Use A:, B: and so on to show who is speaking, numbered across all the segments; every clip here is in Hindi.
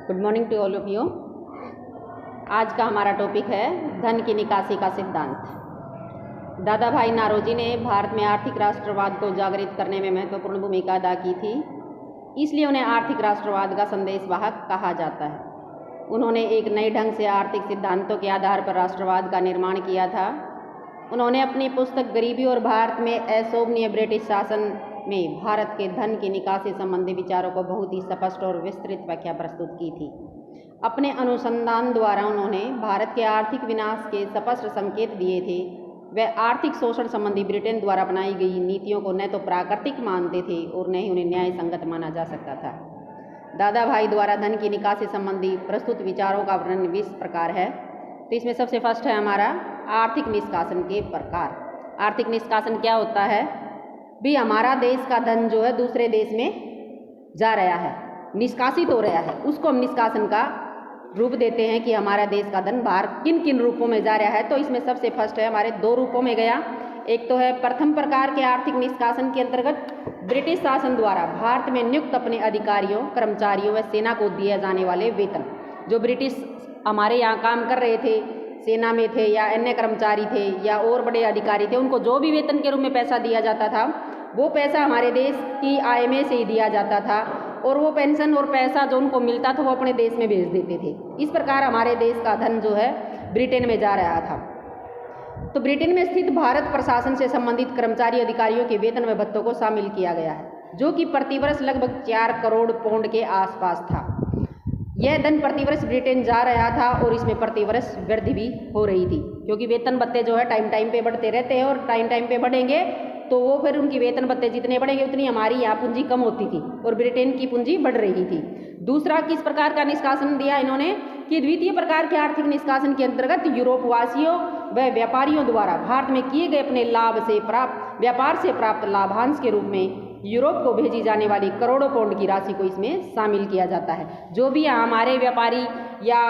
A: Good morning to all of you. आज का हमारा टॉपिक है धन की निकासी का सिद्धांत। दादा भाई नारोजी ने भारत में आर्थिक राष्ट्रवाद को जागृत करने में महत्वपूर्ण भूमिका अदा की थी, इसलिए उन्हें आर्थिक राष्ट्रवाद का संदेशवाहक कहा जाता है। उन्होंने एक नए ढंग से आर्थिक सिद्धांतों के आधार पर राष्ट्रवाद का निर्माण किया था। उन्होंने अपनी पुस्तक गरीबी और भारत में अशोभनीय ब्रिटिश शासन में भारत के धन की निकासी संबंधी विचारों को बहुत ही स्पष्ट और विस्तृत व्याख्या प्रस्तुत की थी। अपने अनुसंधान द्वारा उन्होंने भारत के आर्थिक विनाश के स्पष्ट संकेत दिए थे। वे आर्थिक शोषण संबंधी ब्रिटेन द्वारा अपनाई गई नीतियों को न तो प्राकृतिक मानते थे और न ही उन्हें न्याय संगत माना जा सकता था। दादा भाई द्वारा धन की निकासी संबंधी प्रस्तुत विचारों का वर्णन इस प्रकार है। तो इसमें सबसे फर्स्ट है हमारा आर्थिक निष्कासन के प्रकार। आर्थिक निष्कासन क्या होता है? भी हमारा देश का धन जो है दूसरे देश में जा रहा है, निष्कासित हो रहा है, उसको हम निष्कासन का रूप देते हैं कि हमारा देश का धन बाहर किन किन रूपों में जा रहा है। तो इसमें सबसे फर्स्ट है हमारे दो रूपों में गया। एक तो है प्रथम प्रकार के आर्थिक निष्कासन के अंतर्गत ब्रिटिश शासन द्वारा भारत में नियुक्त अपने अधिकारियों, कर्मचारियों व सेना को दिए जाने वाले वेतन। जो ब्रिटिश हमारे यहाँ काम कर रहे थे, सेना में थे या अन्य कर्मचारी थे या और बड़े अधिकारी थे, उनको जो भी वेतन के रूप में पैसा दिया जाता था वो पैसा हमारे देश की आय में से ही दिया जाता था और वो पेंशन और पैसा जो उनको मिलता था वो अपने देश में भेज देते थे। इस प्रकार हमारे देश का धन जो है ब्रिटेन में जा रहा था। तो ब्रिटेन में स्थित भारत प्रशासन से संबंधित कर्मचारी अधिकारियों के वेतन व भत्तों को शामिल किया गया है, जो कि प्रतिवर्ष लगभग 4 करोड़ पाउंड के आसपास था। यह धन प्रतिवर्ष ब्रिटेन जा रहा था और इसमें प्रतिवर्ष वृद्धि भी हो रही थी, क्योंकि वेतन भत्ते जो है टाइम टाइम पे बढ़ते रहते हैं और टाइम पे बढ़ेंगे तो वो फिर उनकी वेतन भत्ते जितने बढ़ेंगे उतनी हमारी यहाँ पूंजी कम होती थी और ब्रिटेन की पूंजी बढ़ रही थी। दूसरा किस प्रकार का निष्कासन दिया इन्होंने कि द्वितीय प्रकार के आर्थिक निष्कासन के अंतर्गत यूरोपवासियों व व्यापारियों द्वारा भारत में किए गए अपने लाभ से प्राप्त व्यापार से प्राप्त लाभांश के रूप में यूरोप को भेजी जाने वाली करोड़ों पाउंड की राशि को इसमें शामिल किया जाता है। जो भी यहाँ हमारे व्यापारी या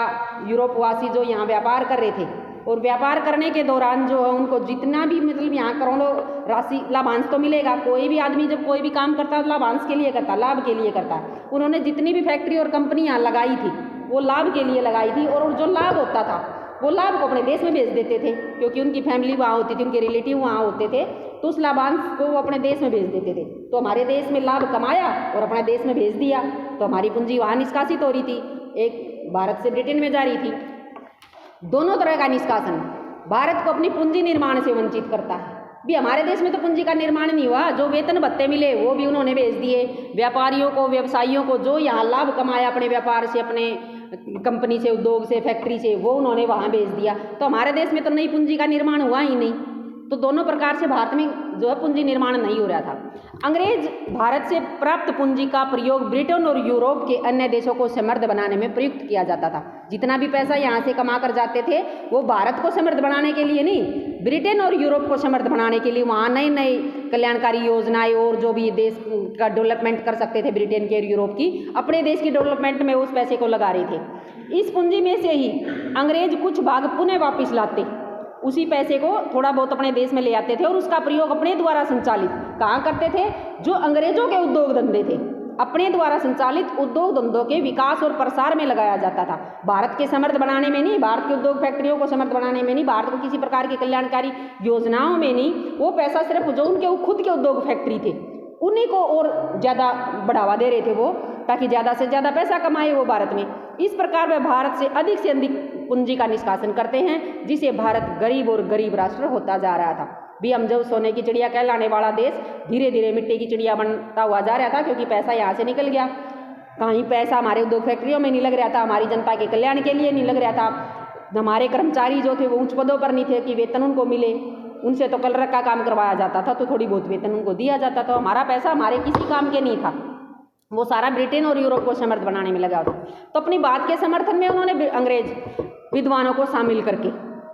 A: यूरोपवासी जो यहाँ व्यापार कर रहे थे और व्यापार करने के दौरान जो है उनको जितना भी मतलब यहाँ करोड़ों राशि लाभांश तो मिलेगा। कोई भी आदमी जब कोई भी काम करता है लाभांश के लिए करता, लाभ के लिए करता है। उन्होंने जितनी भी फैक्ट्री और कंपनी यहाँ लगाई थी वो लाभ के लिए लगाई थी और जो लाभ होता था वो लाभ को अपने देश में भेज देते थे, क्योंकि उनकी फैमिली वहाँ होती थी, उनके रिलेटिव वहाँ होते थे, तो उस लाभांश को वो अपने देश में भेज देते थे। तो हमारे देश में लाभ कमाया और अपने देश में भेज दिया, तो हमारी पूंजी वहाँ निष्कासित हो रही थी, एक भारत से ब्रिटेन में जा रही थी। दोनों तरह का निष्कासन भारत को अपनी पूंजी निर्माण से वंचित करता है। भी हमारे देश में तो पूंजी का निर्माण नहीं हुआ, जो वेतन भत्ते मिले वो भी उन्होंने भेज दिए व्यापारियों को, व्यवसायियों को, जो यहाँ लाभ कमाया अपने व्यापार से, अपने कंपनी से, उद्योग से, फैक्ट्री से, वो उन्होंने वहाँ भेज दिया। तो हमारे देश में तो नई पूंजी का निर्माण हुआ ही नहीं। तो दोनों प्रकार से भारत में जो है पूंजी निर्माण नहीं हो रहा था। अंग्रेज भारत से प्राप्त पूंजी का प्रयोग ब्रिटेन और यूरोप के अन्य देशों को समृद्ध बनाने में प्रयुक्त किया जाता था। जितना भी पैसा यहाँ से कमा कर जाते थे वो भारत को समृद्ध बनाने के लिए नहीं, ब्रिटेन और यूरोप को समृद्ध बनाने के लिए वहाँ नई नई कल्याणकारी योजनाएं और जो भी देश का डेवलपमेंट कर सकते थे ब्रिटेन के और यूरोप की, अपने देश की डेवलपमेंट में उस पैसे को लगा रहे थे। इस पूंजी में से ही अंग्रेज कुछ भाग पुनः वापिस लाते, उसी पैसे को थोड़ा बहुत अपने देश में ले आते थे और उसका प्रयोग अपने द्वारा संचालित कहाँ करते थे? जो अंग्रेजों के उद्योग धंधे थे, अपने द्वारा संचालित उद्योग धंधों के विकास और प्रसार में लगाया जाता था। भारत के समृद्ध बनाने में नहीं, भारत के उद्योग फैक्ट्रियों को समृद्ध बनाने में नहीं, भारत को किसी प्रकार की कल्याणकारी योजनाओं में नहीं। वो पैसा सिर्फ जो उनके खुद के उद्योग फैक्ट्री थे उन्हीं को और ज़्यादा बढ़ावा दे रहे थे वो, ताकि ज़्यादा से ज़्यादा पैसा कमाए वो भारत में। इस प्रकार वे भारत से अधिक पूंजी का निष्कासन करते हैं, जिसे भारत गरीब और गरीब राष्ट्र होता जा रहा था। भी हम जब सोने की चिड़िया कहलाने वाला देश धीरे धीरे मिट्टी की चिड़िया बनता हुआ जा रहा था, क्योंकि पैसा यहाँ से निकल गया। कहीं पैसा हमारे उद्योग फैक्ट्रियों में नहीं लग रहा था, हमारी जनता के कल्याण के लिए नहीं लग रहा था। हमारे कर्मचारी जो थे वो उच्च पदों पर नहीं थे कि वेतन उनको मिले, उनसे तो कलरक का काम करवाया जाता था तो थोड़ी बहुत वेतन उनको दिया जाता था। हमारा पैसा हमारे किसी काम के नहीं था, वो सारा ब्रिटेन और यूरोप को समृद्ध बनाने में लगा था। तो अपनी बात के समर्थन में उन्होंने अंग्रेज विद्वानों को शामिल करके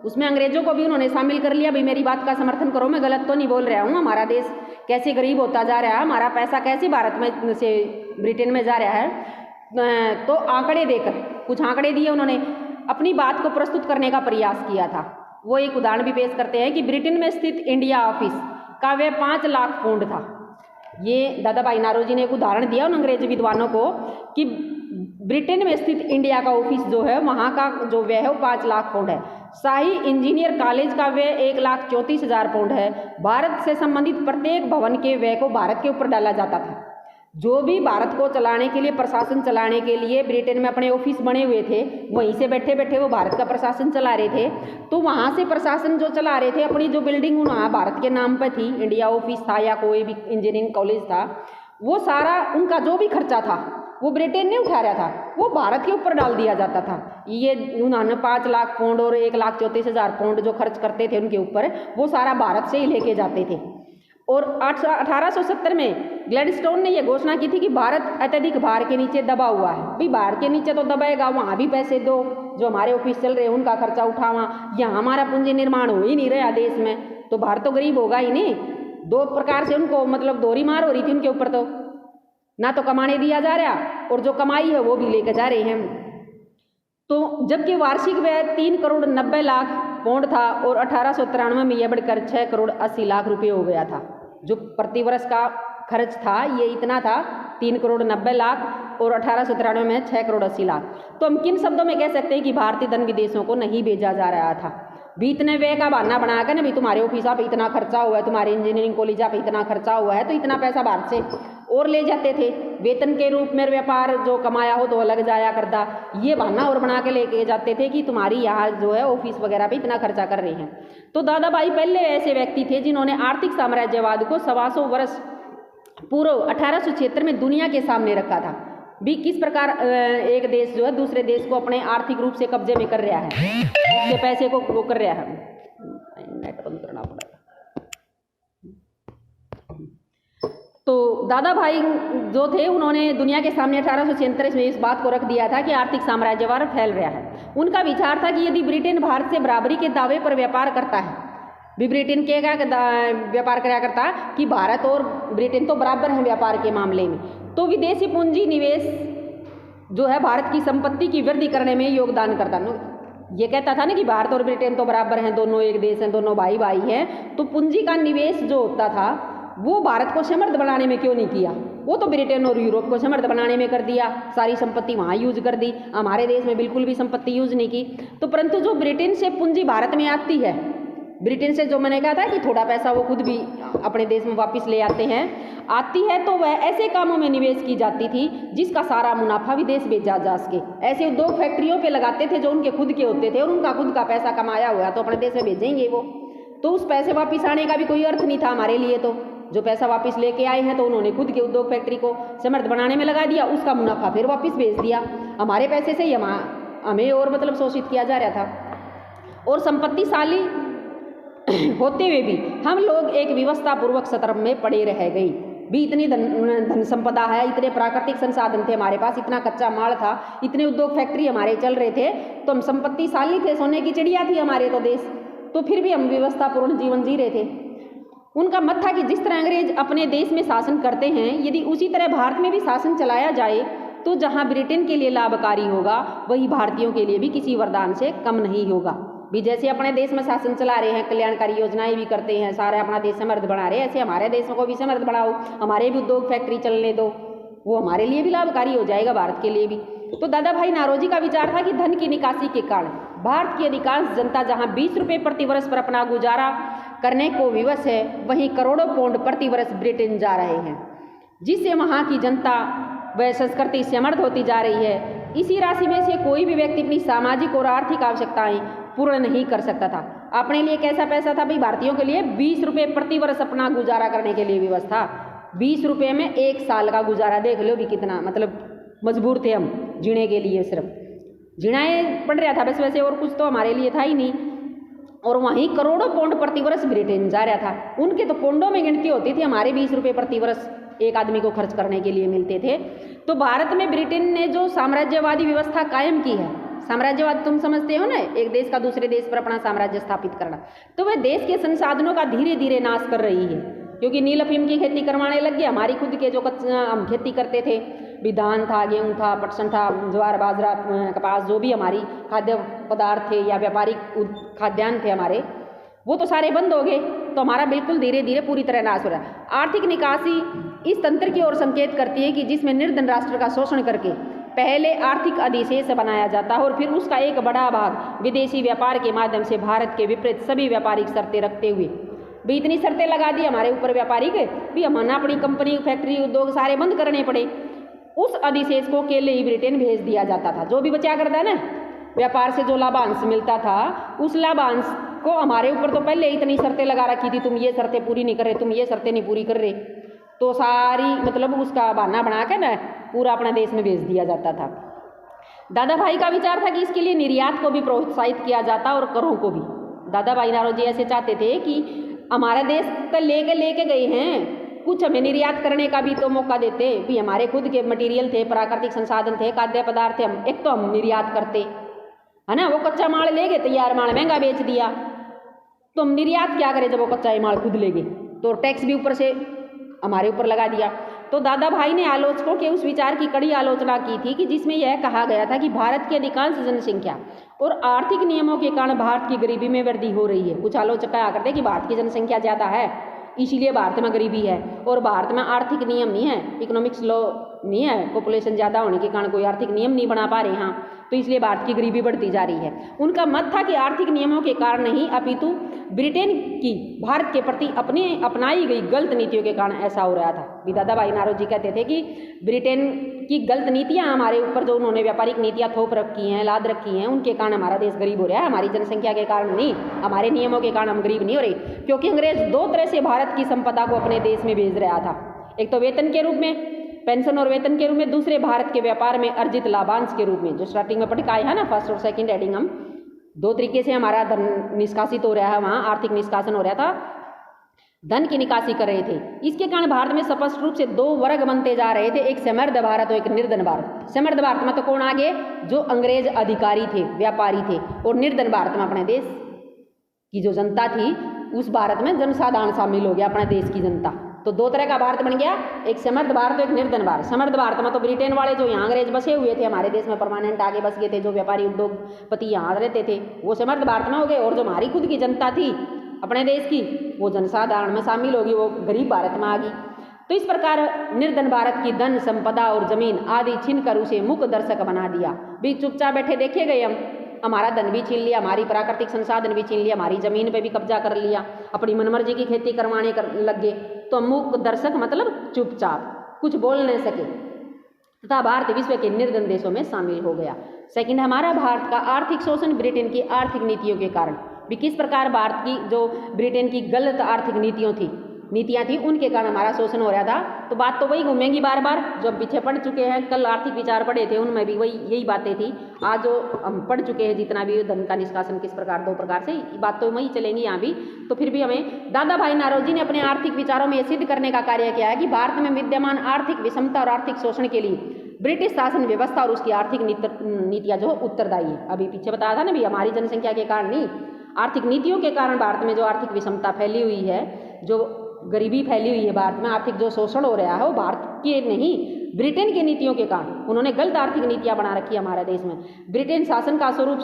A: उसमें अंग्रेजों को भी उन्होंने शामिल कर लिया। भाई मेरी बात का समर्थन करो, मैं गलत तो नहीं बोल रहा हूँ, हमारा देश कैसे गरीब होता जा रहा है, हमारा पैसा कैसे भारत में से ब्रिटेन में जा रहा है। तो आंकड़े देकर कुछ आंकड़े दिए उन्होंने, अपनी बात को प्रस्तुत करने का प्रयास किया था। वो एक उदाहरण भी पेश करते हैं कि ब्रिटेन में स्थित इंडिया ऑफिस का व्यय 5 लाख पाउंड था। ये दादा भाई नारोजी ने एक उदाहरण दिया उन अंग्रेज विद्वानों को कि ब्रिटेन में स्थित इंडिया का ऑफिस जो है वहाँ का जो व्यय है वो 5 लाख पाउंड है। शाही इंजीनियर कॉलेज का व्यय 1,34,000 पाउंड है। भारत से संबंधित प्रत्येक भवन के व्यय को भारत के ऊपर डाला जाता था। जो भी भारत को चलाने के लिए, प्रशासन चलाने के लिए ब्रिटेन में अपने ऑफिस बने हुए थे, वहीं से बैठे बैठे वो भारत का प्रशासन चला रहे थे। तो वहाँ से प्रशासन जो चला रहे थे, अपनी जो बिल्डिंग वहाँ भारत के नाम पर थी, इंडिया ऑफिस था या कोई भी इंजीनियरिंग कॉलेज था, वो सारा उनका जो भी खर्चा था वो ब्रिटेन ने उठा रहा था, वो भारत के ऊपर डाल दिया जाता था। ये उन्होंने 5 लाख पाउंड और 1,34,000 पाउंड जो खर्च करते थे उनके ऊपर, वो सारा भारत से ही लेके जाते थे। और 1870 में ग्लैडस्टोन ने यह घोषणा की थी कि भारत अत्यधिक भार के नीचे दबा हुआ है। भाई भार के नीचे तो दबाएगा, वहाँ भी पैसे दो, जो हमारे ऑफिस चल रहे हैं उनका खर्चा उठावा, यहाँ हमारा पूंजी निर्माण हो ही नहीं रहा देश में, तो भारत तो गरीब होगा ही नहीं। 2 प्रकार से उनको मतलब दोहरी मार हो रही थी उनके ऊपर, तो ना तो कमाने दिया जा रहा और जो कमाई है वो भी लेकर जा रहे हैं। तो जबकि वार्षिक व्यय 3,90,00,000 पाउंड था और 1893 में यह बढ़कर 6,80,00,000 रुपये हो गया था। जो प्रतिवर्ष का खर्च था ये इतना था, 3,90,00,000 और 1893 में 6,80,00,000। तो हम किन शब्दों में कह सकते हैं कि भारतीय धन विदेशों को नहीं भेजा जा रहा था। भी इतने व्यय का बहाना बनाकर ना, भी तुम्हारे ऑफिस पे इतना खर्चा हुआ है, तुम्हारे इंजीनियरिंग कॉलेज पे इतना खर्चा हुआ है, तो इतना पैसा भारत से और ले जाते थे वेतन के रूप में। व्यापार जो कमाया हो तो अलग जाया करता, ये बहाना और बना के लेके जाते थे कि तुम्हारी यहाँ जो है ऑफिस वगैरह पे इतना खर्चा कर रहे हैं। तो दादा भाई पहले ऐसे व्यक्ति थे जिन्होंने आर्थिक साम्राज्यवाद को 125 वर्ष पूर्व 1876 में दुनिया के सामने रखा था। भी किस प्रकार एक देश जो है दूसरे देश को अपने आर्थिक रूप से कब्जे में कर रहा है, उसके पैसे को वो कर रहा है। नेट बंद करना पड़ेगा। तो दादा भाई जो थे उन्होंने दुनिया के सामने 1836 में इस बात को रख दिया था कि आर्थिक साम्राज्यवाद फैल रहा है। उनका विचार था कि यदि ब्रिटेन भारत से बराबरी के दावे पर व्यापार करता है, भी ब्रिटेन के क्या व्यापार कराया करता कि भारत और ब्रिटेन तो बराबर हैं व्यापार के मामले में, तो विदेशी पूंजी निवेश जो है भारत की संपत्ति की वृद्धि करने में योगदान करता। ये कहता था ना कि भारत और ब्रिटेन तो बराबर हैं, दोनों एक देश हैं, दोनों भाई भाई हैं, तो पूंजी का निवेश जो होता था वो भारत को समृद्ध बनाने में क्यों नहीं किया, वो तो ब्रिटेन और यूरोप को समृद्ध बनाने में कर दिया, सारी संपत्ति वहाँ यूज कर दी, हमारे देश में बिल्कुल भी संपत्ति यूज नहीं की। तो परंतु जो ब्रिटेन से पूंजी भारत में आती है, ब्रिटेन से जो मैंने कहा था कि थोड़ा पैसा वो खुद भी अपने देश में वापस ले आते हैं, आती है तो वह ऐसे कामों में निवेश की जाती थी जिसका सारा मुनाफा विदेश भेजा जा सके। ऐसे उद्योग फैक्ट्रियों पे लगाते थे जो उनके खुद के होते थे और उनका खुद का पैसा कमाया हुआ तो अपने देश में भेजेंगे वो, तो उस पैसे वापस आने का भी कोई अर्थ नहीं था हमारे लिए। तो जो पैसा वापस लेके आए हैं तो उन्होंने खुद के उद्योग फैक्ट्री को समृद्ध बनाने में लगा दिया, उसका मुनाफा फिर वापस भेज दिया, हमारे पैसे से ही हमें और मतलब शोषित किया जा रहा था। और संपत्तिशाली होते हुए भी हम लोग एक व्यवस्था पूर्वक सतर्क में पड़े रह गई। भी इतनी धन संपदा है, इतने प्राकृतिक संसाधन थे हमारे पास, इतना कच्चा माल था, इतने उद्योग फैक्ट्री हमारे चल रहे थे, तो हम संपत्तिशाली थे, सोने की चिड़िया थी हमारे तो देश, तो फिर भी हम व्यवस्थापूर्ण जीवन जी रहे थे। उनका मत था कि जिस तरह अंग्रेज अपने देश में शासन करते हैं, यदि उसी तरह भारत में भी शासन चलाया जाए तो जहां ब्रिटेन के लिए लाभकारी होगा वही भारतीयों के लिए भी किसी वरदान से कम नहीं होगा। भी जैसे अपने देश में शासन चला रहे हैं, कल्याणकारी योजनाएं भी करते हैं, सारे अपना देश समृद्ध बना रहे हैं, ऐसे हमारे देश को भी समृद्ध बनाओ, हमारे भी उद्योग फैक्ट्री चलने दो, वो हमारे लिए भी लाभकारी हो जाएगा, भारत के लिए भी। तो दादा भाई नारोजी का विचार था कि धन की निकासी के कारण भारत की अधिकांश जनता जहां 20 रुपये प्रति वर्ष पर अपना गुजारा करने को विवश है, वहीं करोड़ों पाउंड प्रति वर्ष ब्रिटेन जा रहे हैं, जिससे वहां की जनता व संस्कृति समृद्ध होती जा रही है। इसी राशि में से कोई भी व्यक्ति अपनी सामाजिक और आर्थिक आवश्यकताएं पूर्ण नहीं कर सकता था। अपने लिए कैसा पैसा था भाई, भारतीयों के लिए 20 रुपये प्रति वर्ष अपना गुजारा करने के लिए व्यवस्था। 20 रुपये में 1 साल का गुजारा, देख लो भी कितना मतलब मजबूर थे हम जीने के लिए, सिर्फ जीनाए पड़ रहा था बस, वैसे और कुछ तो हमारे लिए था ही नहीं। और वहीं करोड़ों पाउंड प्रति वर्ष ब्रिटेन जा रहा था, उनके तो पाउंडों में गिनती होती थी, हमारे 20 रुपये प्रति वर्ष एक आदमी को खर्च करने के लिए मिलते थे। तो भारत में ब्रिटेन ने जो साम्राज्यवादी व्यवस्था कायम की है, साम्राज्यवाद तुम समझते हो ना, एक देश का दूसरे देश पर अपना साम्राज्य स्थापित करना, तो वह देश के संसाधनों का धीरे धीरे नाश कर रही है, क्योंकि नील अफीम की खेती करवाने लग गए। हमारी खुद के जो हम खेती करते थे, भी धान था, गेहूँ था, पटसन था, ज्वार बाजरा कपास, जो भी हमारी खाद्य पदार्थ थे या व्यापारिक खाद्यान्न थे हमारे, वो तो सारे बंद हो गए। तो हमारा बिल्कुल धीरे धीरे पूरी तरह नाश हो रहा है। आर्थिक निकासी इस तंत्र की ओर संकेत करती है कि जिसमें निर्धन राष्ट्र का शोषण करके पहले आर्थिक अधिशेष बनाया जाता है और फिर उसका एक बड़ा भाग विदेशी व्यापार के माध्यम से भारत के विपरीत सभी व्यापारिक शर्तें रखते हुए भी इतनी शर्तें लगा दी हमारे ऊपर व्यापारी के भी हमारा अपनी कंपनी फैक्ट्री उद्योग सारे बंद करने पड़े। उस अधिशेष को अकेले ही ब्रिटेन भेज दिया जाता था। जो भी बचा करता है ना व्यापार से जो लाभांश मिलता था उस लाभांश को हमारे ऊपर तो पहले इतनी शर्तें लगा रखी थी, तुम ये शर्तें पूरी नहीं कर रहे, तुम ये शर्तें नहीं पूरी कर रहे, तो सारी मतलब उसका बहाना बना के ना पूरा अपना देश में भेज दिया जाता था। दादा भाई का विचार था कि इसके लिए निर्यात को भी प्रोत्साहित किया जाता और करों को भी। दादा भाई नारोजी ऐसे चाहते थे कि हमारा देश तो लेके गए हैं, कुछ हमें निर्यात करने का भी तो मौका देते भी। हमारे खुद के मटेरियल थे, प्राकृतिक संसाधन थे, खाद्य पदार्थ थे, हम एक तो हम निर्यात करते है ना। वो कच्चा माल ले गए, तैयार माल महंगा बेच दिया, तो हम निर्यात क्या करें जब वो कच्चा माल खुद ले गए, तो टैक्स भी ऊपर से हमारे ऊपर लगा दिया। तो दादा भाई ने आलोचकों के उस विचार की कड़ी आलोचना की थी कि जिसमें यह कहा गया था कि भारत की अधिकांश जनसंख्या और आर्थिक नियमों के कारण भारत की गरीबी में वृद्धि हो रही है। कुछ आलोचक कहा करते कि भारत की जनसंख्या ज़्यादा है इसीलिए भारत में गरीबी है, और भारत में आर्थिक नियम नहीं है, इकोनॉमिक्स लॉ नहीं है, पॉपुलेशन ज़्यादा होने के कारण कोई आर्थिक नियम नहीं बना पा रहे हैं, तो इसलिए भारत की गरीबी बढ़ती जा रही है। उनका मत था कि आर्थिक नियमों के कारण नहीं अपितु ब्रिटेन की भारत के प्रति अपनाई गई गलत नीतियों के कारण ऐसा हो रहा था। भी दादा भाई नारोजी कहते थे कि ब्रिटेन की गलत नीतियां हमारे ऊपर जो उन्होंने व्यापारिक नीतियां थोप रखी हैं, लाद रखी हैं, उनके कारण हमारा देश गरीब हो रहा है, हमारी जनसंख्या के कारण नहीं, हमारे नियमों के कारण हम गरीब नहीं हो रहे। क्योंकि अंग्रेज दो तरह से भारत की संपदा को अपने देश में भेज रहा था, एक तो वेतन के रूप में, पेंशन और वेतन के रूप में, दूसरे भारत के व्यापार में अर्जित लाभांश के रूप में। जो स्टार्टिंग में पढ़ है ना फर्स्ट और सेकंड हेडिंग, हम दो तरीके से हमारा धन निष्कासित हो रहा है, वहाँ आर्थिक निष्कासन हो रहा था, धन की निकासी कर रहे थे। इसके कारण भारत में स्पष्ट रूप से दो वर्ग बनते जा रहे थे, एक समृद्ध भारत और एक निर्धन भारत। समृद्ध भारत में तो कौन आगे, जो अंग्रेज अधिकारी थे, व्यापारी थे, और निर्धन भारत में अपने देश की जो जनता थी, उस भारत में जनसाधारण शामिल हो गया, अपने देश की जनता। तो दो तरह का भारत बन गया, एक समृद्ध भारत और एक निर्धन भारत। समृद्ध भारत में तो ब्रिटेन वाले जो यहाँ अंग्रेज बसे हुए थे हमारे देश में परमानेंट आगे बस गए थे, जो व्यापारी उद्योगपति यहाँ रहते थे वो समृद्ध भारत में हो गए, और जो हमारी खुद की जनता थी अपने देश की वो जनसाधारण में शामिल होगी, वो गरीब भारत में आ गई। तो इस प्रकार निर्धन भारत की धन संपदा और जमीन आदि छीन कर उसे मुख्य दर्शक बना दिया। भी चुपचाप बैठे देखे गए हम, हमारा धन भी छीन लिया, हमारी प्राकृतिक संसाधन भी छीन लिया, हमारी जमीन पे भी कब्जा कर लिया, अपनी मनमर्जी की खेती करवाने लग गए। तो मुख्य दर्शक मतलब चुपचाप कुछ बोल नहीं सके, तथा भारत विश्व के निर्धन देशों में शामिल हो गया। सेकंड, हमारा भारत का आर्थिक शोषण ब्रिटेन की आर्थिक नीतियों के कारण। भी किस प्रकार भारत की जो ब्रिटेन की गलत आर्थिक नीतियां थी उनके कारण हमारा शोषण हो रहा था। तो बात तो वही घूमेंगी बार बार, जो हम पीछे पढ़ चुके हैं, कल आर्थिक विचार पढ़े थे उनमें भी यही बातें थी। आज जो हम पढ़ चुके हैं जितना भी धन का निष्कासन किस प्रकार, दो प्रकार से, बात तो वही चलेंगी यहाँ भी। तो फिर भी हमें दादा भाई नारोजी ने अपने आर्थिक विचारों में यह सिद्ध करने का कार्य किया है कि भारत में विद्यमान आर्थिक विषमता और आर्थिक शोषण के लिए ब्रिटिश शासन व्यवस्था और उसकी आर्थिक नीतियाँ जो उत्तरदायी है। अभी पीछे बताया था ना भी, हमारी जनसंख्या के कारण नहीं, आर्थिक नीतियों के कारण भारत में जो आर्थिक विषमता फैली हुई है, जो गरीबी फैली हुई है भारत में, आर्थिक जो शोषण हो रहा है वो भारत के नहीं ब्रिटेन की नीतियों के कारण। उन्होंने गलत आर्थिक नीतियां बना रखी है हमारे देश में। ब्रिटेन शासन का स्वरूप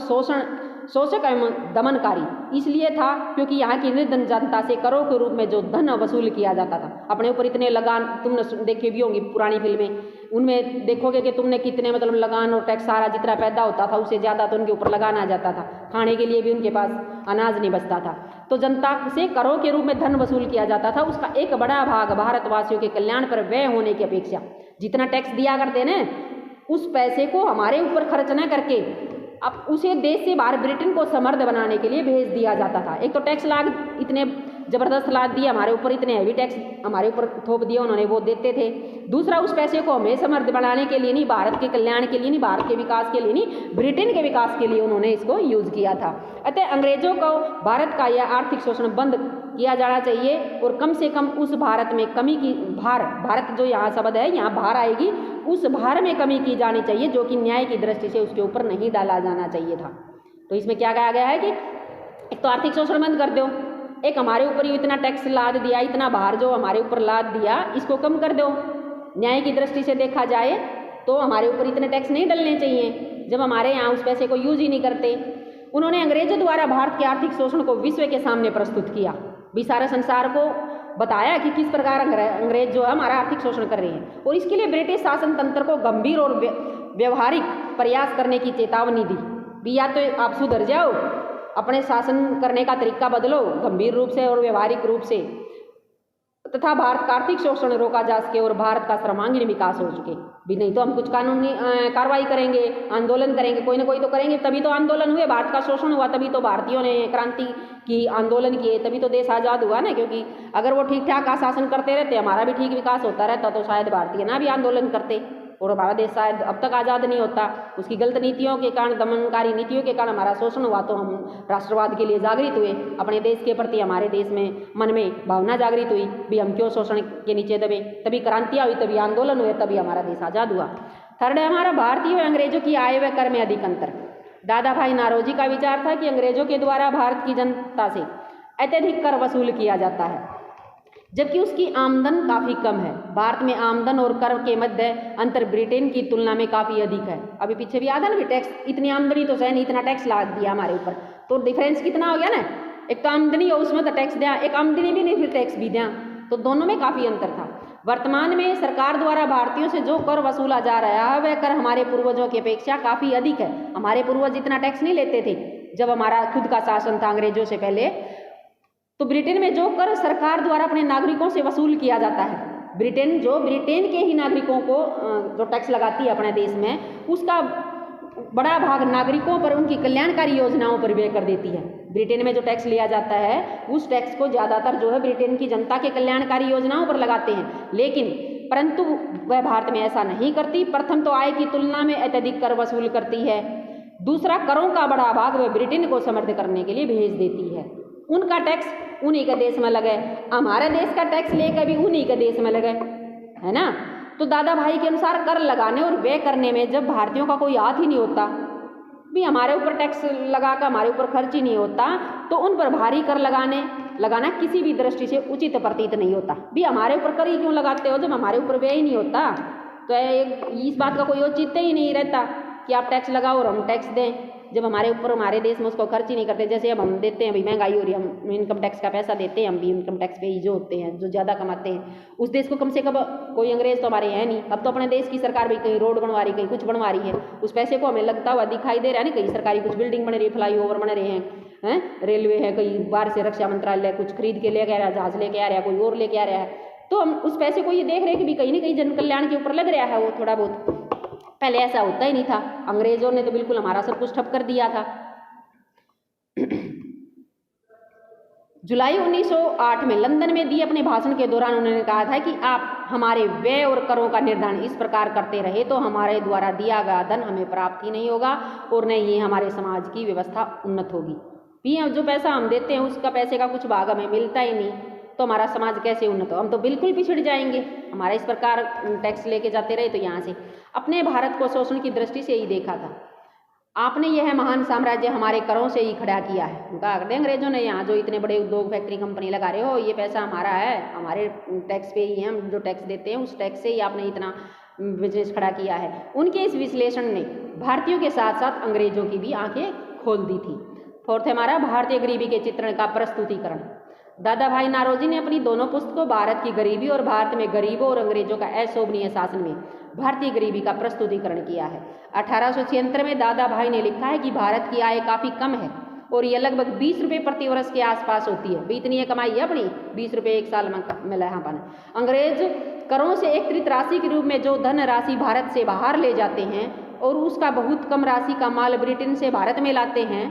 A: शोषक एवं दमनकारी इसलिए था क्योंकि यहाँ की निर्धन जनता से करों के रूप में जो धन वसूल किया जाता था, अपने ऊपर इतने लगान, तुमने देखे भी होंगी पुरानी फिल्में, उनमें देखोगे कि तुमने कितने मतलब लगान और टैक्स सारा जितना पैदा होता था उससे ज़्यादा तो उनके ऊपर लगान आ जाता था, खाने के लिए भी उनके पास अनाज नहीं बचता था। तो जनता से करों के रूप में धन वसूल किया जाता था, उसका एक बड़ा भाग भारतवासियों के कल्याण पर व्यय होने की अपेक्षा जितना टैक्स दिया करते ना, उस पैसे को हमारे ऊपर खर्च न करके अब उसे देश से बाहर ब्रिटेन को समृद्ध बनाने के लिए भेज दिया जाता था। एक तो टैक्स लाद इतने जबरदस्त लाद दिए हमारे ऊपर, इतने हैवी टैक्स हमारे ऊपर थोप दिए उन्होंने, वो देते थे। दूसरा, उस पैसे को हमें समृद्ध बनाने के लिए नहीं, भारत के कल्याण के लिए नहीं, भारत के विकास के लिए नहीं, ब्रिटेन के विकास के लिए उन्होंने इसको यूज किया था। अतः अंग्रेजों को भारत का यह आर्थिक शोषण बंद किया जाना चाहिए और कम से कम उस भारत में कमी की भारत जो यहाँ शब्द है यहाँ भार आएगी, उस भार में कमी की जानी चाहिए जो कि न्याय की दृष्टि से उसके ऊपर नहीं डाला जाना चाहिए था। तो इसमें क्या कहा गया है कि एक तो आर्थिक शोषण बंद कर दो, एक हमारे ऊपर ही इतना टैक्स लाद दिया, इतना भार जो हमारे ऊपर लाद दिया इसको कम कर दो। न्याय की दृष्टि से देखा जाए तो हमारे ऊपर इतने टैक्स नहीं डलने चाहिए जब हमारे यहाँ उस पैसे को यूज ही नहीं करते। उन्होंने अंग्रेजों द्वारा भारत के आर्थिक शोषण को विश्व के सामने प्रस्तुत किया, भी सारे संसार को बताया कि किस प्रकार अंग्रेज जो है हमारा आर्थिक शोषण कर रहे हैं, और इसके लिए ब्रिटिश शासन तंत्र को गंभीर और व्यवहारिक प्रयास करने की चेतावनी दी भी या तो आप सुधर जाओ, अपने शासन करने का तरीका बदलो गंभीर रूप से और व्यवहारिक रूप से, तथा भारत का आर्थिक शोषण रोका जा सके और भारत का सर्वांगीण विकास हो सके भी। नहीं तो हम कुछ कानूनी कार्रवाई करेंगे, आंदोलन करेंगे, कोई ना कोई तो करेंगे, तभी तो आंदोलन हुए, भारत का शोषण हुआ, तभी तो भारतीयों ने क्रांति की आंदोलन किए, तभी तो देश आज़ाद हुआ ना। क्योंकि अगर वो ठीक ठाक शासन करते रहते, हमारा भी ठीक विकास होता रहता, तो शायद भारतीय ना भी आंदोलन करते और हमारा देश शायद अब तक आज़ाद नहीं होता। उसकी गलत नीतियों के कारण, दमनकारी नीतियों के कारण हमारा शोषण हुआ, तो हम राष्ट्रवाद के लिए जागृत हुए, अपने देश के प्रति हमारे देश में मन में भावना जागृत हुई भी हम क्यों शोषण के नीचे दबे, तभी क्रांतियाँ हुई, तभी आंदोलन हुए, तभी हमारा देश आज़ाद हुआ। थर्ड है हमारा भारतीय व अंग्रेजों की आय व कर में अधिक अंतर। दादा भाई नारोजी का विचार था कि अंग्रेजों के द्वारा भारत की जनता से अत्यधिक कर वसूल किया जाता है, जबकि उसकी आमदन काफ़ी कम है। भारत में आमदन और कर के मध्य अंतर ब्रिटेन की तुलना में काफ़ी अधिक है। अभी पीछे भी आता ना भी टैक्स, इतनी आमदनी तो सही नहीं, इतना टैक्स ला दिया हमारे ऊपर, तो डिफरेंस कितना हो गया ना, एक तो आमदनी हो उसमें तो टैक्स दिया, एक आमदनी भी नहीं फिर टैक्स भी दिया, तो दोनों में काफ़ी अंतर था। वर्तमान में सरकार द्वारा भारतीयों से जो कर वसूला जा रहा है वह कर हमारे पूर्वजों की अपेक्षा काफ़ी अधिक है। हमारे पूर्वज इतना टैक्स नहीं लेते थे जब हमारा खुद का शासन था अंग्रेजों से पहले। तो ब्रिटेन में जो कर सरकार द्वारा अपने नागरिकों से वसूल किया जाता है, ब्रिटेन के ही नागरिकों को जो टैक्स लगाती है अपने देश में, उसका बड़ा भाग नागरिकों पर उनकी कल्याणकारी योजनाओं पर व्यय कर देती है। ब्रिटेन में जो टैक्स लिया जाता है उस टैक्स को ज़्यादातर जो है ब्रिटेन की जनता के कल्याणकारी योजनाओं पर लगाते हैं, लेकिन परंतु वह भारत में ऐसा नहीं करती। प्रथम तो आय की तुलना में अत्यधिक कर वसूल करती है, दूसरा करों का बड़ा भाग वह ब्रिटेन को समृद्ध करने के लिए भेज देती है। उनका टैक्स उन्हीं के देश में लगे, हमारे देश का टैक्स लेकर भी उन्हीं के देश में लगे, है ना। तो दादा भाई के अनुसार कर लगाने और व्यय करने में जब भारतीयों का कोई हाथ ही नहीं होता भी, हमारे ऊपर टैक्स लगाकर हमारे ऊपर खर्च ही नहीं होता, तो उन पर भारी कर लगाना किसी भी दृष्टि से उचित प्रतीत नहीं होता भी। हमारे ऊपर कर ही क्यों लगाते हो जब हमारे ऊपर व्यय ही नहीं होता। तो इस बात का कोई औचित्य ही नहीं रहता कि आप टैक्स लगाओ और हम टैक्स दें, जब हमारे ऊपर हमारे देश में उसको खर्च ही नहीं करते। जैसे अब हम देते हैं, अभी महंगाई हो रही है, हम इनकम टैक्स का पैसा देते हैं, हम भी इनकम टैक्स पे ही जो होते हैं, जो ज़्यादा कमाते हैं, उस देश को कम से कम कोई अंग्रेज तो हमारे है नहीं। अब तो अपने देश की सरकार भी कहीं रोड बनवा रही, कहीं कुछ बनवा रही है, उस पैसे को हमें लगता हुआ दिखाई दे रहा है ना। कहीं सरकारी कुछ बिल्डिंग बन रही है, फ्लाई ओवर बन रहे हैं, रेलवे है, कहीं बाहर से रक्षा मंत्रालय कुछ खरीद के लेके आ रहा है, जहाज लेके आ रहा है, कोई और लेके आ रहा है, तो हम उस पैसे को ये देख रहे हैं कि भी कहीं ना कहीं जन कल्याण के ऊपर लग रहा है वो थोड़ा बहुत। पहले ऐसा होता ही नहीं था, अंग्रेजों ने तो बिल्कुल हमारा सब कुछ ठप कर दिया था। जुलाई 1908 में लंदन में दिए अपने भाषण के दौरान उन्होंने कहा था कि आप हमारे व्यय और करों का निर्धारण इस प्रकार करते रहे तो हमारे द्वारा दिया गया धन हमें प्राप्त ही नहीं होगा और न ही हमारे समाज की व्यवस्था उन्नत होगी। भी जो पैसा हम देते हैं उसका पैसे का कुछ भाग हमें मिलता ही नहीं, तो हमारा समाज कैसे उन्नत हो, हम तो बिल्कुल पिछड़ जाएंगे। हमारा इस प्रकार टैक्स लेके जाते रहे तो यहाँ से अपने भारत को शोषण की दृष्टि से ही देखा था। आपने यह महान साम्राज्य हमारे करों से ही खड़ा किया है। उनका अंग्रेजों ने यहाँ जो इतने बड़े उद्योग फैक्ट्री कंपनी लगा रहे हो, ये पैसा हमारा है, हमारे टैक्स पे ही है, हम जो टैक्स देते हैं उस टैक्स से ही आपने इतना बिजनेस खड़ा किया है। उनके इस विश्लेषण ने भारतीयों के साथ साथ अंग्रेजों की भी आंखें खोल दी थी। फोर्थ है हमारा भारतीय गरीबी के चित्रण का प्रस्तुतिकरण। दादा भाई नारोजी ने अपनी दोनों पुस्तकों भारत की गरीबी और भारत में गरीबों और अंग्रेजों का अशोभनीय शासन में भारतीय गरीबी का प्रस्तुतिकरण किया है। 1876 में दादा भाई ने लिखा है कि भारत की आय काफ़ी कम है और यह लगभग 20 रुपये प्रति वर्ष के आसपास होती है। भी इतनी है कमाई है अपनी, 20 रुपये एक साल में मिला है अपन। अंग्रेज करों से एकत्रित राशि के रूप में जो धन राशि भारत से बाहर ले जाते हैं और उसका बहुत कम राशि का माल ब्रिटेन से भारत में लाते हैं।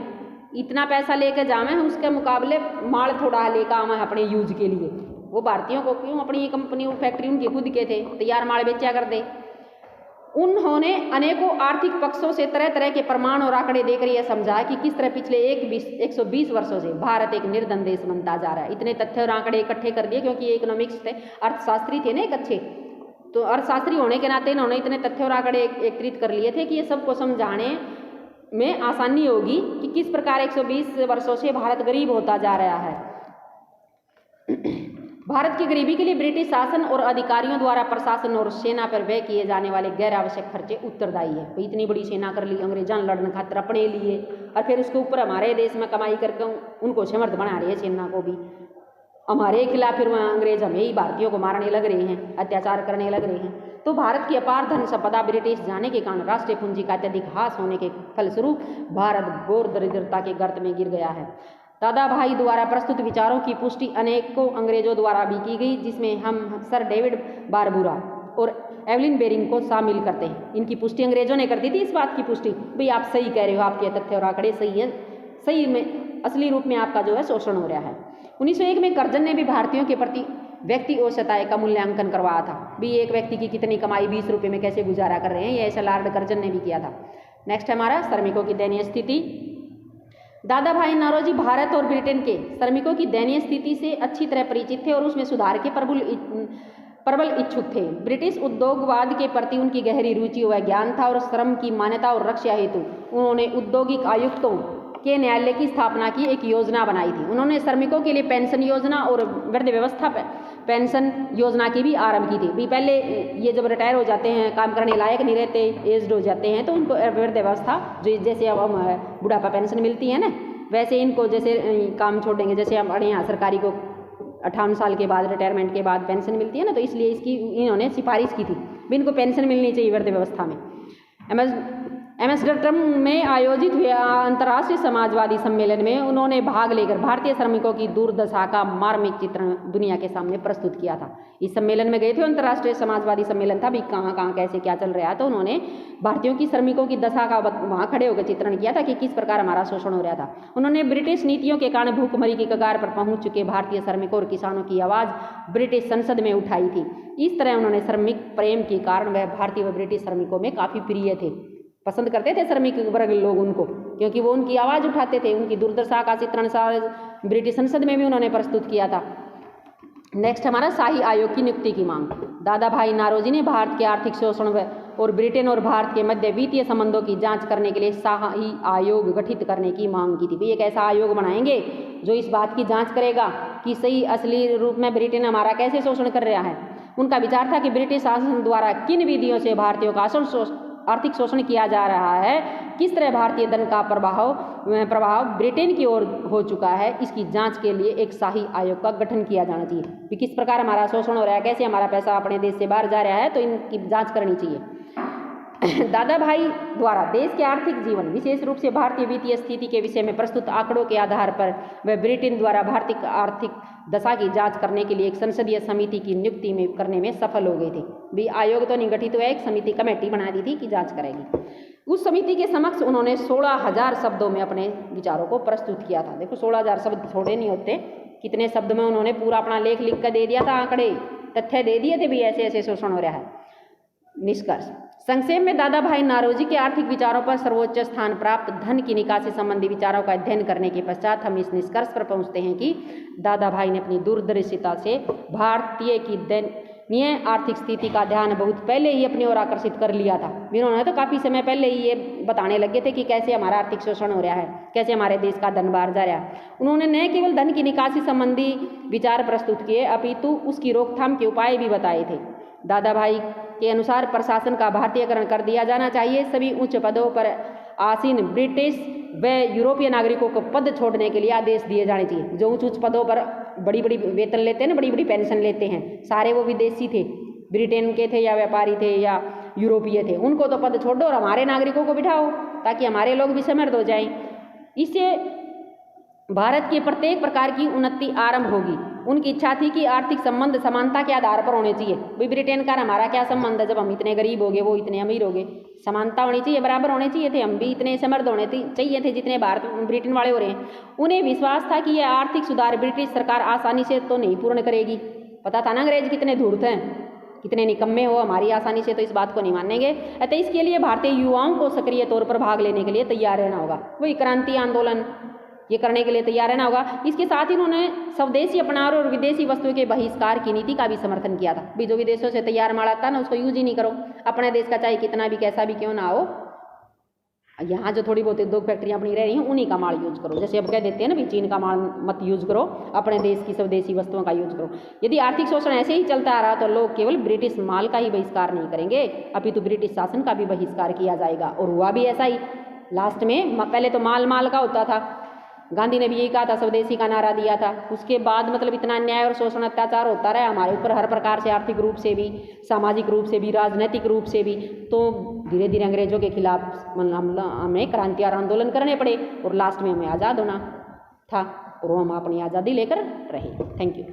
A: इतना पैसा लेकर जावे हैं, उसके मुकाबले माल थोड़ा लेकर आवे अपने यूज के लिए। वो भारतीयों को क्यों, अपनी कंपनी फैक्ट्री उनके खुद के थे, तैयार माल बेचा कर दे। उन्होंने अनेकों आर्थिक पक्षों से तरह तरह के प्रमाण और आंकड़े देकर यह समझा कि किस तरह पिछले 120 वर्षों से भारत एक निर्धन देश बनता जा रहा है। इतने तथ्य और आंकड़े इकट्ठे कर दिए क्योंकि ये इकोनॉमिक्स थे, अर्थशास्त्री थे ना एक अच्छे, तो अर्थशास्त्री होने के नाते इन्होंने इतने तथ्य और आंकड़े एकत्रित कर लिए थे कि ये सबको समझाने में आसानी होगी कि किस प्रकार 120 वर्षों से भारत गरीब होता जा रहा है। भारत की गरीबी के लिए ब्रिटिश शासन और अधिकारियों द्वारा प्रशासन और सेना पर व्यय किए जाने वाले गैर आवश्यक खर्चे उत्तरदायी है। तो इतनी बड़ी सेना कर ली अंग्रेजां लड़ने खातिर अपने लिए, और फिर उसके ऊपर हमारे देश में कमाई करके उनको समर्थ बना रही है सेना को भी हमारे खिलाफ। फिर वहाँ अंग्रेज हमें ही भारतीयों को मारने लग रहे हैं, अत्याचार करने लग रहे हैं। तो भारत की अपार धन संपदा ब्रिटिश जाने के कारण राष्ट्रीय पूंजी का अत्यधिक ह्रास होने के फलस्वरूप भारत घोर दरिद्रता के गर्त में गिर गया है। दादा भाई द्वारा प्रस्तुत विचारों की पुष्टि अनेकों अंग्रेजों द्वारा भी की गई, जिसमें हम सर डेविड बारबूरा और एवलिन बेरिंग को शामिल करते हैं। इनकी पुष्टि अंग्रेजों ने कर दी थी, इस बात की पुष्टि भाई आप सही कह रहे हो, आपके तथ्य और आंकड़े सही है, सही में असली रूप में आपका जो है शोषण हो रहा है। 1901 में कर्जन ने भी भारतीयों के प्रति व्यक्ति औसताएं का मूल्यांकन करवाया था। भी एक व्यक्ति की कितनी कमाई 20 रुपये में कैसे गुजारा कर रहे हैं, ये ऐसा लॉर्ड कर्जन ने भी किया था। नेक्स्ट हमारा श्रमिकों की दयनीय स्थिति। दादा भाई नारोजी भारत और ब्रिटेन के श्रमिकों की दयनीय स्थिति से अच्छी तरह परिचित थे और उसमें सुधार के प्रबल इच्छुक थे। ब्रिटिश उद्योगवाद के प्रति उनकी गहरी रुचि व ज्ञान था और श्रम की मान्यता और रक्षा हेतु उन्होंने औद्योगिक आयुक्तों के न्यायालय की स्थापना की एक योजना बनाई थी। उन्होंने श्रमिकों के लिए पेंशन योजना और वृद्ध व्यवस्था पेंशन योजना की भी आरंभ की थी। भी पहले ये जब रिटायर हो जाते हैं, काम करने लायक नहीं रहते, एज्ड हो जाते हैं, तो उनको वृद्ध व्यवस्था जो जैसे अब बुढ़ापा पेंशन मिलती है ना, वैसे इनको जैसे काम छोड़ेंगे, जैसे हमारे यहाँ सरकारी को 58 साल के बाद रिटायरमेंट के बाद पेंशन मिलती है ना, तो इसलिए इसकी इन्होंने सिफारिश की थी भी इनको पेंशन मिलनी चाहिए वृद्ध व्यवस्था में। एम्स्टर्डम में आयोजित हुए अंतर्राष्ट्रीय समाजवादी सम्मेलन में उन्होंने भाग लेकर भारतीय श्रमिकों की दुर्दशा का मार्मिक चित्रण दुनिया के सामने प्रस्तुत किया था। इस सम्मेलन में गए थे, अंतर्राष्ट्रीय समाजवादी सम्मेलन था, भी कहाँ कहाँ कैसे क्या चल रहा है, तो उन्होंने भारतीयों की श्रमिकों की दशा का वहाँ खड़े होकर चित्रण किया था कि किस प्रकार हमारा शोषण हो रहा था। उन्होंने ब्रिटिश नीतियों के कारण भूखमरी की कगार पर पहुंच चुके भारतीय श्रमिकों और किसानों की आवाज़ ब्रिटिश संसद में उठाई थी। इस तरह उन्होंने श्रमिक प्रेम के कारण वह भारतीय व ब्रिटिश श्रमिकों में काफ़ी प्रिय थे, पसंद करते थे श्रमिक वर्ग लोग उनको, क्योंकि वो उनकी आवाज़ उठाते थे। उनकी दुर्दशा का चित्रण ब्रिटिश संसद में भी उन्होंने प्रस्तुत किया था। नेक्स्ट हमारा शाही आयोग की नियुक्ति की मांग। दादा भाई नारोजी ने भारत के आर्थिक शोषण और ब्रिटेन और भारत के मध्य वित्तीय संबंधों की जांच करने के लिए शाही आयोग गठित करने की मांग की थी। भाई एक ऐसा आयोग बनाएंगे जो इस बात की जाँच करेगा कि सही असली रूप में ब्रिटेन हमारा कैसे शोषण कर रहा है। उनका विचार था कि ब्रिटिश शासन द्वारा किन विधियों से भारतीयों का आर्थिक शोषण किया जा रहा है, किस तरह भारतीय धन का प्रभाव ब्रिटेन की ओर हो चुका है, इसकी जांच के लिए एक शाही आयोग का गठन किया जाना चाहिए। कि किस प्रकार हमारा शोषण हो रहा है, कैसे हमारा पैसा अपने देश से बाहर जा रहा है, तो इनकी जांच करनी चाहिए। दादा भाई द्वारा देश के आर्थिक जीवन, विशेष रूप से भारतीय वित्तीय स्थिति के विषय में प्रस्तुत आंकड़ों के आधार पर वह ब्रिटेन द्वारा भारतीय आर्थिक दशा की जांच करने के लिए एक संसदीय समिति की नियुक्ति में करने में सफल हो गई थी। भी आयोग तो नहीं गठित हुआ, एक समिति कमेटी बना दी थी कि जांच करेगी। उस समिति के समक्ष उन्होंने 16,000 शब्दों में अपने विचारों को प्रस्तुत किया था। देखो 16,000 शब्द थोड़े नहीं होते, कितने शब्द में उन्होंने पूरा अपना लेख लिख कर दे दिया था, आंकड़े तथ्य दे दिए थे भी ऐसे ऐसे शोषण हो रहा है। निष्कर्ष संक्षेप में दादा भाई नारोजी के आर्थिक विचारों पर सर्वोच्च स्थान प्राप्त धन की निकासी संबंधी विचारों का अध्ययन करने के पश्चात हम इस निष्कर्ष पर पहुंचते हैं कि दादा भाई ने अपनी दूरदर्शिता से भारतीय की दयनीय आर्थिक स्थिति का ध्यान बहुत पहले ही अपनी ओर आकर्षित कर लिया था। उन्होंने तो काफ़ी समय पहले ही ये बताने लगे थे कि कैसे हमारा आर्थिक शोषण हो रहा है, कैसे हमारे देश का धन बाहर जा रहा है। उन्होंने न केवल धन की निकासी संबंधी विचार प्रस्तुत किए, अपितु उसकी रोकथाम के उपाय भी बताए थे। दादा भाई के अनुसार प्रशासन का भारतीयकरण कर दिया जाना चाहिए। सभी उच्च पदों पर आसीन ब्रिटिश व यूरोपीय नागरिकों को पद छोड़ने के लिए आदेश दिए जाने चाहिए। जो उच्च पदों पर बड़ी बड़ी वेतन लेते हैं ना, बड़ी बड़ी पेंशन लेते हैं, सारे वो विदेशी थे, ब्रिटेन के थे या व्यापारी थे या यूरोपीय थे, उनको तो पद छोड़ दो और हमारे नागरिकों को बिठाओ ताकि हमारे लोग भी समृद्ध हो जाएं। इससे भारत के प्रत्येक प्रकार की उन्नति आरंभ होगी। उनकी इच्छा थी कि आर्थिक संबंध समानता के आधार पर होने चाहिए। भाई ब्रिटेन का हमारा क्या संबंध है, जब हम इतने गरीब हो गए, वो इतने अमीर हो गए, समानता होनी चाहिए, बराबर होने चाहिए थे, हम भी इतने समृद्ध होने चाहिए थे जितने भारत ब्रिटेन वाले हो रहे हैं। उन्हें विश्वास था कि यह आर्थिक सुधार ब्रिटिश सरकार आसानी से तो नहीं पूर्ण करेगी। पता था ना अंग्रेज कितने धूर्त हैं, कितने निकम्मे हो, हमारी आसानी से तो इस बात को नहीं मानेंगे। अतः इसके लिए भारतीय युवाओं को सक्रिय तौर पर भाग लेने के लिए तैयार रहना होगा। वही क्रांति आंदोलन ये करने के लिए तैयार रहना होगा। इसके साथ ही उन्होंने स्वदेशी अपनाव और विदेशी वस्तुओं के बहिष्कार की नीति का भी समर्थन किया था। भी जो विदेशों से तैयार माल आता है ना, उसको यूज ही नहीं करो। अपने देश का चाहे कितना भी कैसा भी क्यों ना हो, यहाँ जो थोड़ी बहुत उद्योग फैक्ट्रियाँ अपनी रह रही हैं उन्हीं का माल यूज करो। जैसे अब कह देते हैं ना भी चीन का माल मत यूज करो, अपने देश की स्वदेशी वस्तुओं का यूज करो। यदि आर्थिक शोषण ऐसे ही चलता रहा तो लोग केवल ब्रिटिश माल का ही बहिष्कार नहीं करेंगे, अपितु ब्रिटिश शासन का भी बहिष्कार किया जाएगा। और हुआ भी ऐसा ही। लास्ट में पहले तो माल का होता था, गांधी ने भी यही कहा था, स्वदेशी का नारा दिया था। उसके बाद मतलब इतना अन्याय और शोषण अत्याचार होता रहा हमारे ऊपर हर प्रकार से, आर्थिक रूप से भी, सामाजिक रूप से भी, राजनीतिक रूप से भी। तो धीरे धीरे अंग्रेजों के खिलाफ हमें क्रांति और आंदोलन करने पड़े और लास्ट में हमें आज़ाद होना था और हम अपनी आज़ादी लेकर रहे। Thank you.